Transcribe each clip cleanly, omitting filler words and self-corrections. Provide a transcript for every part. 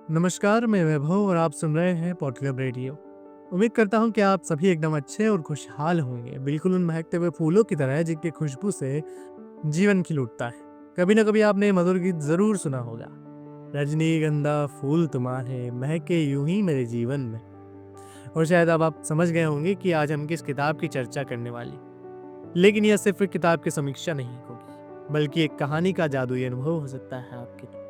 नमस्कार, मैं वैभव और आप सुन रहे हैं पॉडकास्ट रेडियो। उम्मीद करता हूँ कि आप सभी एकदम अच्छे और खुशहाल होंगे, बिल्कुल उन महकते हुए फूलों की तरह जिनकी खुशबू से जीवन खिल उठता है। कभी ना कभी आपने ये मधुर गीत जरूर सुना होगा, रजनीगंधा फूल तुम्हारे महके यूं ही मेरे जीवन में। और शायद अब आप समझ गए होंगे कि आज हम किस किताब की चर्चा करने वाली। लेकिन यह सिर्फ एक किताब की समीक्षा नहीं होगी, बल्कि एक कहानी का जादुई अनुभव हो सकता है आपके लिए।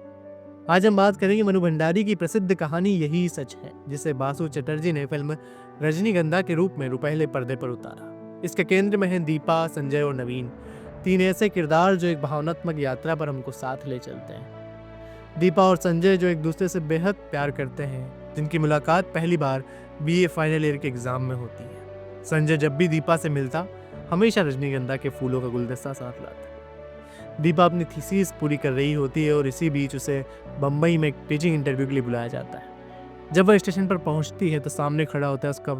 आज हम बात करेंगे मनु भंडारी की प्रसिद्ध कहानी यही सच है, जिसे बासु चटर्जी ने फिल्म रजनीगंधा के रूप में रुपहले पर्दे पर उतारा। इसके केंद्र में है दीपा, संजय और नवीन, तीन ऐसे किरदार जो एक भावनात्मक यात्रा पर हमको साथ ले चलते हैं। दीपा और संजय जो एक दूसरे से बेहद प्यार करते हैं, जिनकी मुलाकात पहली बार बीए फाइनल ईयर के एग्जाम में होती है। संजय जब भी दीपा से मिलता, हमेशा रजनीगंधा के फूलों का गुलदस्ता साथ लाता। दीपा अपनी थीसिस पूरी कर रही होती है और इसी बीच उसे बम्बई में एक टीचिंग इंटरव्यू के लिए बुलाया जाता है। जब वह स्टेशन पर पहुंचती है तो सामने खड़ा होता है उसका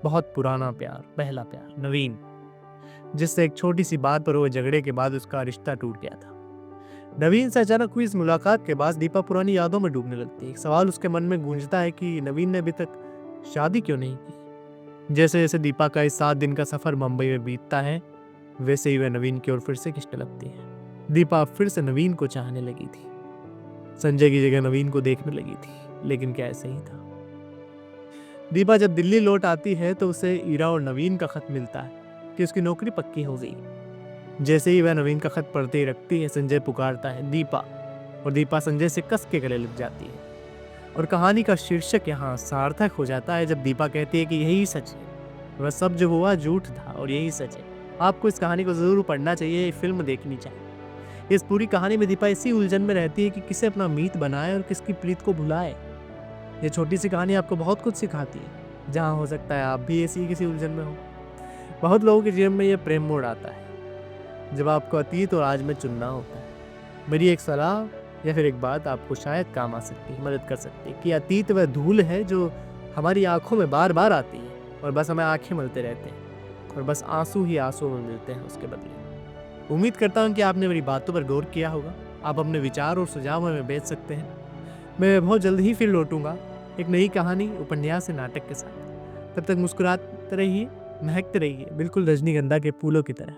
बहुत पुराना प्यार, पहला प्यार, नवीन, जिससे एक छोटी सी बात पर हुए झगड़े के बाद उसका रिश्ता टूट गया था। नवीन से अचानक हुई इस मुलाकात के बाद दीपा पुरानी यादों में डूबने लगती है। एक सवाल उसके मन में गूंजता है कि नवीन ने अभी तक शादी क्यों नहीं की। जैसे जैसे दीपा का इस 7 दिन का सफर मुंबई में बीतता है, वैसे ही वह नवीन की ओर फिर से खिंचने लगती है। दीपा फिर से नवीन को चाहने लगी थी, संजय की जगह नवीन को देखने लगी थी। लेकिन क्या ऐसे ही था? दीपा जब दिल्ली लौट आती है तो उसे ईरा और नवीन का खत मिलता है कि उसकी नौकरी पक्की हो गई। जैसे ही वह नवीन का खत पढ़ते ही रखती है, संजय पुकारता है दीपा, और दीपा संजय से कस के गले लग जाती है। और कहानी का शीर्षक यहाँ सार्थक हो जाता है जब दीपा कहती है कि यही सच है, वह सब जो हुआ झूठ था और यही सच है। आपको इस कहानी को जरूर पढ़ना चाहिए, फिल्म देखनी चाहिए। इस पूरी कहानी में दीपा इसी उलझन में रहती है कि किसे अपना मीत बनाए और किसकी प्रीत को भुलाए। ये छोटी सी कहानी आपको बहुत कुछ सिखाती है, जहाँ हो सकता है आप भी ऐसी किसी उलझन में हो। बहुत लोगों के जीवन में ये प्रेम मोड़ आता है जब आपको अतीत और आज में चुनना होता है। मेरी एक सलाह या फिर एक बात आपको शायद काम आ सकती है, मदद कर सकती है कि अतीत वह धूल है जो हमारी आंखों में बार बार आती है और बस हमें आंखें मलते रहते हैं और बस आंसू ही आंसू में मिलते हैं उसके बदले। उम्मीद करता हूँ कि आपने मेरी बातों पर गौर किया होगा। आप अपने विचार और सुझाव हमें भेज सकते हैं। मैं बहुत जल्द ही फिर लौटूंगा एक नई कहानी, उपन्यास या नाटक के साथ। तब तक मुस्कुराते रहिए, महकते रहिए, बिल्कुल रजनीगंधा के फूलों की तरह।